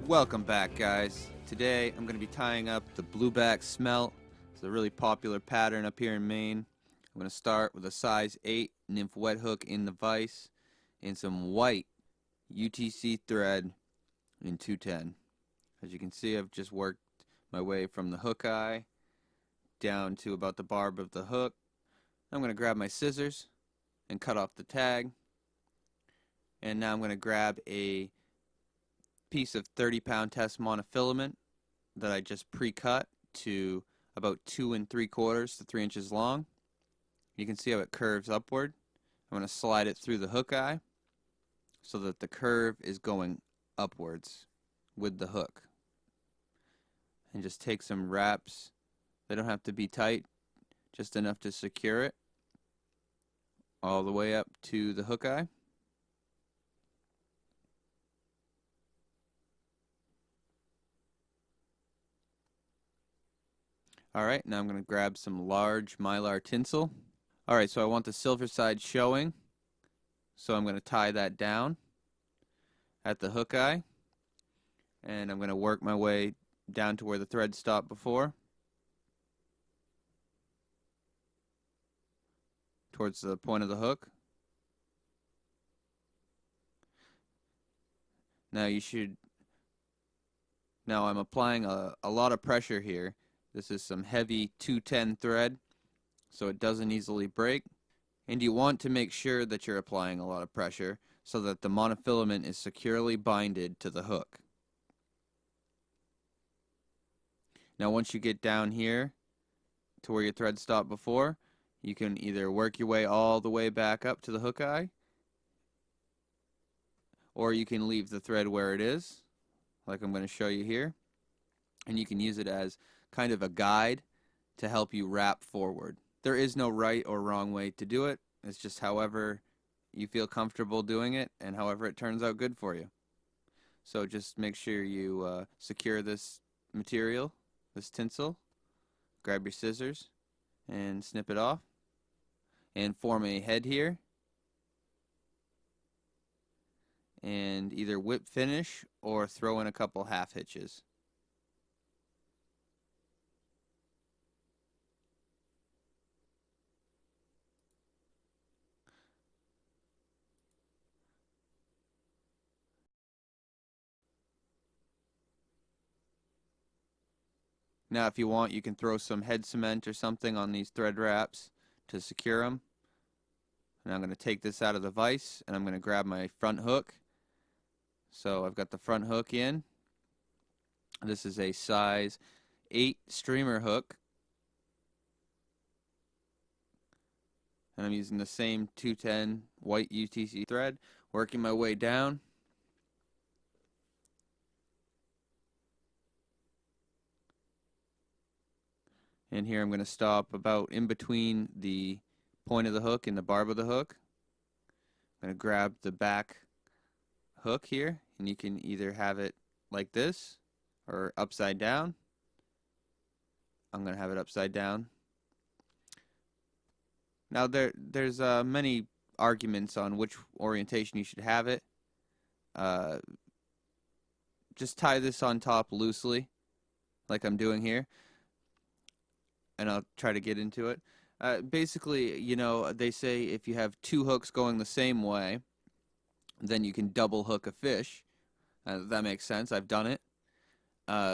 Welcome back, guys. Today I'm going to be tying up the Blue Back Smelt. It's a really popular pattern up here in Maine. I'm going to start with a size 8 Nymph wet hook in the vise and some white UTC thread in 210. As you can see, I've just worked my way from the hook eye down to about the barb of the hook. I'm going to grab my scissors and cut off the tag. And now I'm going to grab a piece of 30-pound test monofilament that I just pre-cut to about 2 3/4 to 3 inches long. You can see how it curves upward. I'm going to slide it through the hook eye so that the curve is going upwards with the hook. And just take some wraps. They don't have to be tight, just enough to secure it all the way up to the hook eye. Alright, now I'm going to grab some large mylar tinsel. Alright, so I want the silver side showing, so I'm going to tie that down at the hook eye, and I'm going to work my way down to where the thread stopped before, towards the point of the hook. Now I'm applying a lot of pressure here. This is some heavy 210 thread, so it doesn't easily break. And you want to make sure that you're applying a lot of pressure so that the monofilament is securely binded to the hook. Now once you get down here to where your thread stopped before, you can either work your way all the way back up to the hook eye, or you can leave the thread where it is, like I'm going to show you here, and you can use it as kind of a guide to help you wrap forward. There is no right or wrong way to do it. It's just however you feel comfortable doing it and however it turns out good for you. So just make sure you secure this material, this tinsel. Grab your scissors and snip it off and form a head here, and either whip finish or throw in a couple half hitches. Now if you want, you can throw some head cement or something on these thread wraps to secure them. And I'm going to take this out of the vise, and I'm going to grab my front hook. So I've got the front hook in. This is a size 8 streamer hook. And I'm using the same 210 white UTC thread, working my way down. And here I'm going to stop about in between the point of the hook and the barb of the hook. I'm going to grab the back hook here, and you can either have it like this or upside down. I'm going to have it upside down. Now there's many arguments on which orientation you should have it. Just tie this on top loosely, like I'm doing here, and I'll try to get into it. Basically, you know, they say if you have two hooks going the same way, then you can double hook a fish. That makes sense. I've done it.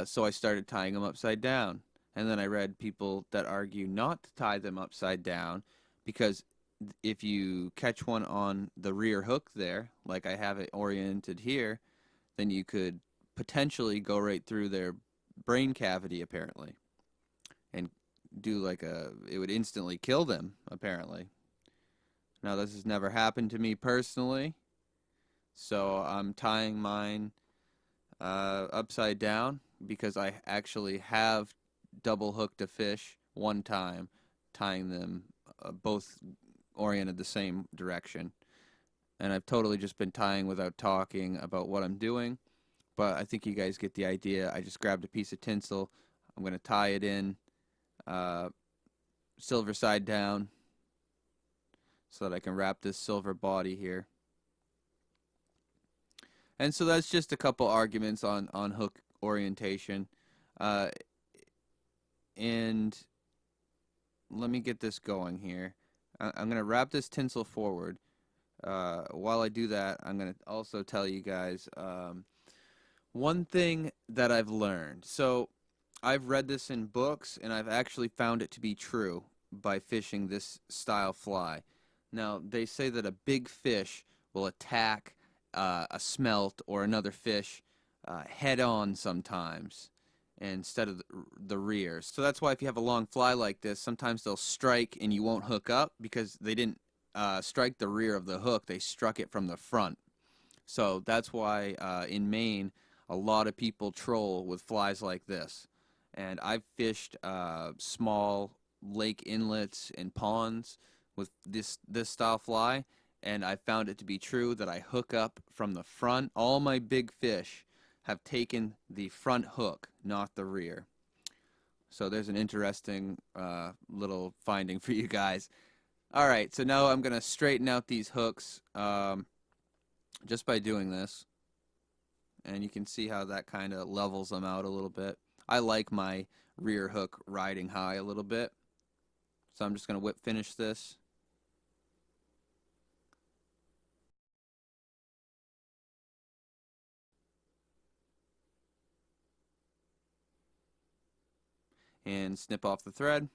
So I started tying them upside down. And then I read people that argue not to tie them upside down because if you catch one on the rear hook there, like I have it oriented here, then you could potentially go right through their brain cavity, apparently, and do like it would instantly kill them, apparently. Now this has never happened to me personally, so I'm tying mine upside down because I actually have double hooked a fish one time, tying them both oriented the same direction. And I've totally just been tying without talking about what I'm doing, but I think you guys get the idea. I just grabbed a piece of tinsel. I'm going to tie it in silver side down so that I can wrap this silver body here. And so that's just a couple arguments on hook orientation. Uh, and let me get this going here. I'm going to wrap this tinsel forward. While I do that, I'm going to also tell you guys one thing that I've learned. So I've read this in books, and I've actually found it to be true by fishing this style fly. Now, they say that a big fish will attack a smelt or another fish head on sometimes instead of the rear. So that's why if you have a long fly like this, sometimes they'll strike and you won't hook up because they didn't strike the rear of the hook, they struck it from the front. So that's why in Maine, a lot of people troll with flies like this. And I've fished small lake inlets and ponds with this style fly, and I found it to be true that I hook up from the front. All my big fish have taken the front hook, not the rear. So there's an interesting little finding for you guys. All right, so now I'm going to straighten out these hooks just by doing this. And you can see how that kind of levels them out a little bit. I like my rear hook riding high a little bit. So I'm just going to whip finish this. And snip off the thread.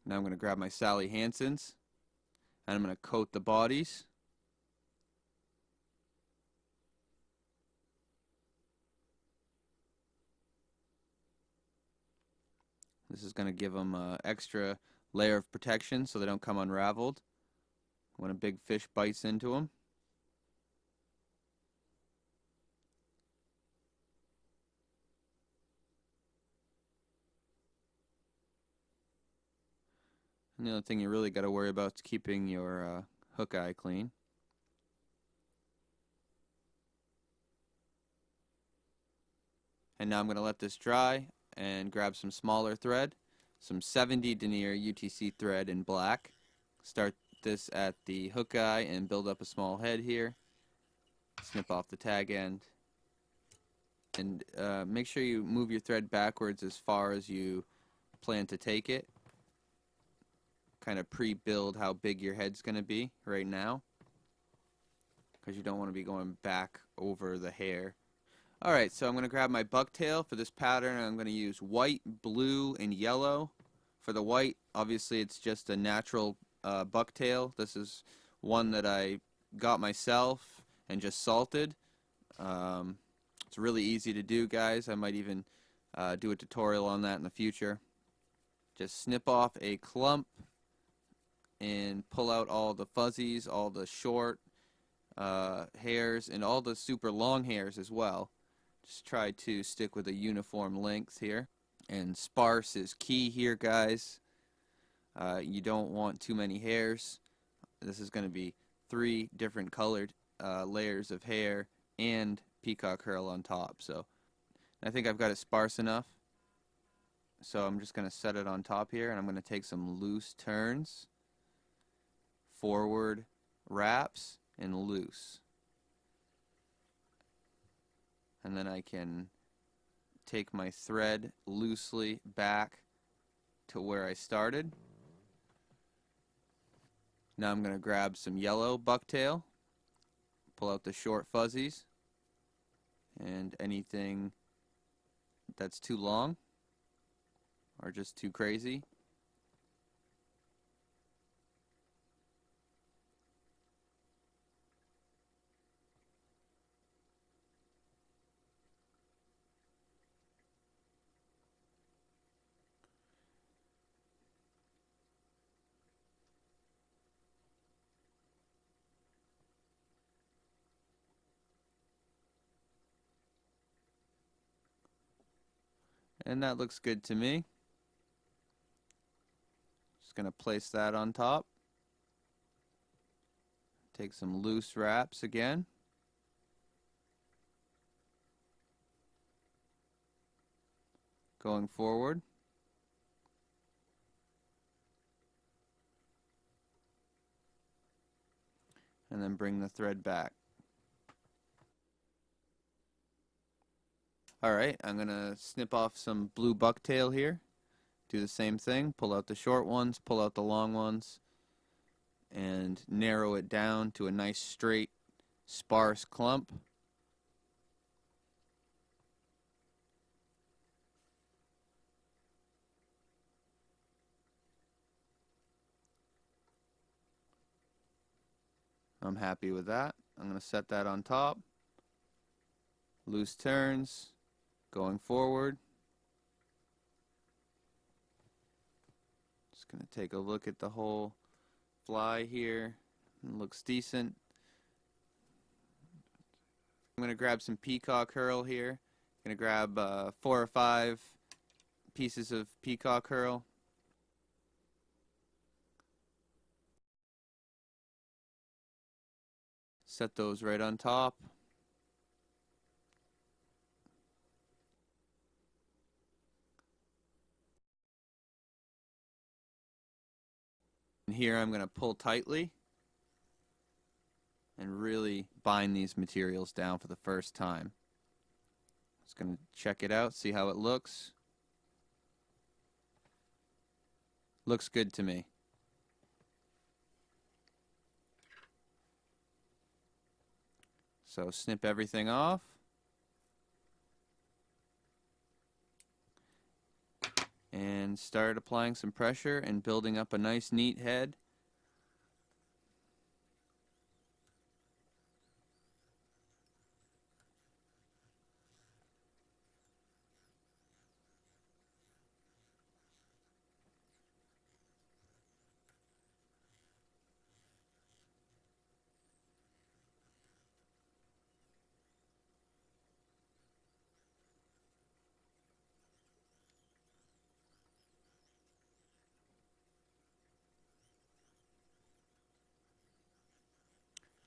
Now I'm going to grab my Sally Hansens and I'm going to coat the bodies. This is going to give them an extra layer of protection so they don't come unraveled when a big fish bites into them. And the other thing you really got to worry about is keeping your hook eye clean. And now I'm going to let this dry and grab some smaller thread, some 70 denier UTC thread in black. Start this at the hook eye and build up a small head here. Snip off the tag end. And make sure you move your thread backwards as far as you plan to take it. Kind of pre-build how big your head's going to be right now, because you don't want to be going back over the hair. Alright, so I'm going to grab my bucktail for this pattern. I'm going to use white, blue, and yellow. For the white, obviously it's just a natural bucktail. This is one that I got myself and just salted. It's really easy to do, guys. I might even do a tutorial on that in the future. Just snip off a clump and pull out all the fuzzies, all the short hairs, and all the super long hairs as well. Just try to stick with a uniform length here. And sparse is key here, guys. You don't want too many hairs. This is going to be 3 different colored layers of hair and Peacock Herl on top. So I think I've got it sparse enough. So I'm just going to set it on top here, and I'm going to take some loose turns. Forward wraps and loose. And then I can take my thread loosely back to where I started. Now I'm going to grab some yellow bucktail, pull out the short fuzzies, and anything that's too long or just too crazy. And that looks good to me. Just going to place that on top. Take some loose wraps again. Going forward. and then bring the thread back. Alright, I'm going to snip off some blue bucktail here. Do the same thing, pull out the short ones, pull out the long ones, and narrow it down to a nice straight, sparse clump. I'm happy with that. I'm going to set that on top. Loose turns, going forward. Just going to take a look at the whole fly here. It looks decent. I'm going to grab some Peacock Herl here. I'm going to grab 4 or 5 pieces of Peacock Herl. Set those right on top. And here I'm going to pull tightly and really bind these materials down for the first time. Just going to check it out, see how it looks. Looks good to me. So snip everything off. And start applying some pressure and building up a nice neat head.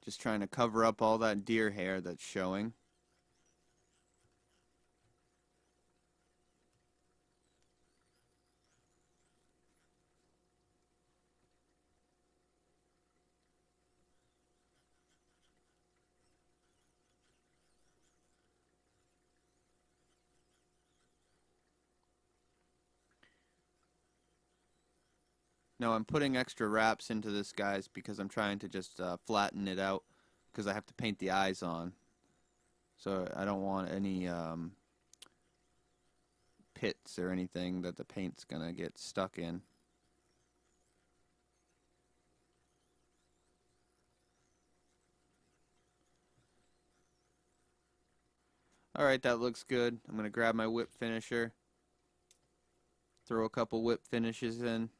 Just trying to cover up all that deer hair that's showing. No, I'm putting extra wraps into this, guys, because I'm trying to just flatten it out because I have to paint the eyes on. So I don't want any pits or anything that the paint's going to get stuck in. Alright, that looks good. I'm going to grab my whip finisher, throw a couple whip finishes in.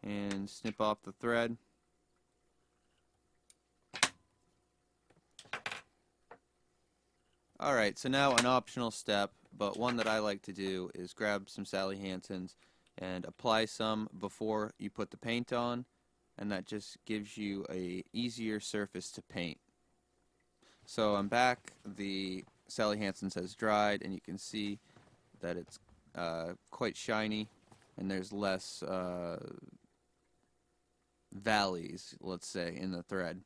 And snip off the thread. Alright, so now an optional step, but one that I like to do is grab some Sally Hansens and apply some before you put the paint on, and that just gives you a easier surface to paint. So I'm back, the Sally Hansens has dried, and you can see that it's quite shiny, and there's less valleys, let's say, in the thread.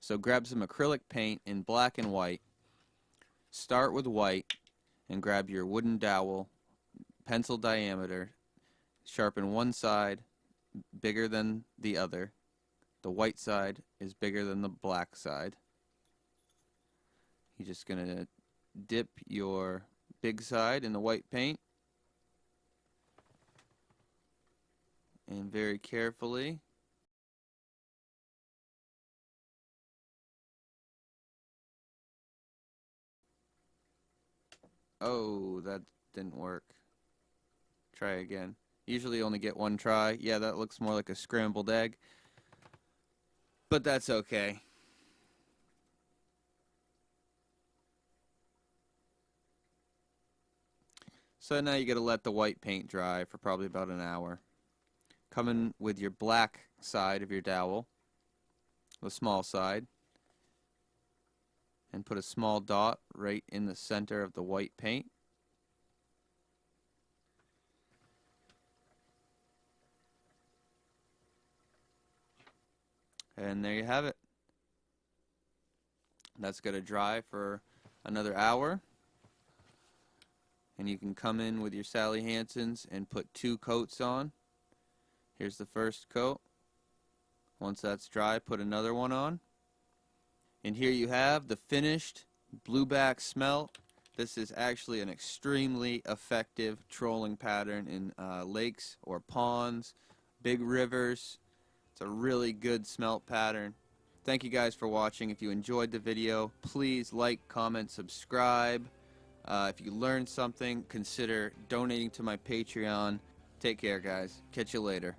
So grab some acrylic paint in black and white. Start with white and grab your wooden dowel, pencil diameter. Sharpen one side bigger than the other. The white side is bigger than the black side. You're just going to dip your big side in the white paint. And very carefully oh, that didn't work. Try again. Usually only get one try. Yeah, that looks more like a scrambled egg. But that's okay. So now you got to let the white paint dry for probably about an hour. Come in with your black side of your dowel, the small side, and put a small dot right in the center of the white paint. And there you have it. That's going to dry for another hour. And you can come in with your Sally Hansens and put 2 coats on. Here's the first coat. Once that's dry, put another one on. And here you have the finished Blue Back Smelt. This is actually an extremely effective trolling pattern in lakes or ponds, big rivers. It's a really good smelt pattern. Thank you guys for watching. If you enjoyed the video, please like, comment, subscribe. If you learned something, consider donating to my Patreon. Take care, guys. Catch you later.